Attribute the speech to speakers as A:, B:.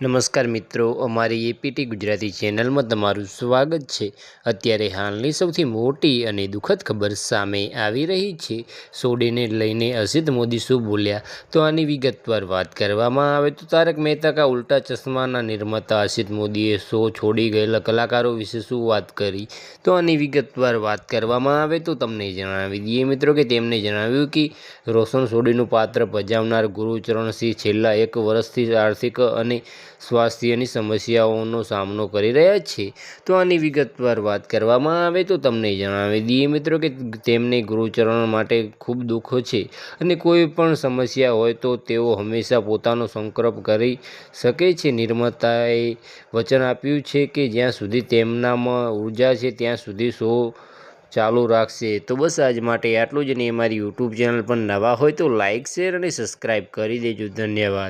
A: નમસ્કાર મિત્રો, અમારી એપીટી ગુજરાતી ચેનલમાં તમારું સ્વાગત છે। અત્યારે હાલની સૌથી મોટી અને દુઃખદ ખબર સામે આવી રહી છે। સોડેને લઈને હર્ષિત મોદી શું બોલ્યા, તો આની વિગતવાર વાત કરવામાં આવે તો તારક મહેતા કા ઉલ્ટા ચશ્માના નિર્માતા હર્ષિત મોદીએ શો છોડી ગયેલા કલાકારો વિશે શું વાત કરી, તો આની વિગતવાર વાત કરવામાં આવે તો તમને જણાવી દઈએ મિત્રો કે તેમણે જણાવ્યું કે રોશન સોઢીનું પાત્ર ભજવનાર ગુરુચરણ સિંહ છેલ્લા 1 વર્ષથી આર્થિક અને સ્વાસ્થ્યની સમસ્યાઓનો સામનો કરી રહ્યા છે। તો આની વિગતવાર વાત કરવામાં આવે તો તમને જણાવી દઈએ મિત્રો કે તેમને ગુરુચરણ માટે ખૂબ દુઃખ છે અને કોઈ પણ સમસ્યા હોય તો તેઓ હંમેશા પોતાનો સંકલ્પ કરી શકે છે। નિર્માતાએ વચન આપ્યું છે કે જ્યાં સુધી તેમનામાં ઉર્જા છે ત્યાં સુધી શો ચાલુ રાખશે। તો બસ આજ માટે આટલું જ, અને અમારી યુટ્યુબ ચેનલ પર નવા હોય તો લાઇક, શેર અને સબસ્ક્રાઈબ કરી દેજો। ધન્યવાદ।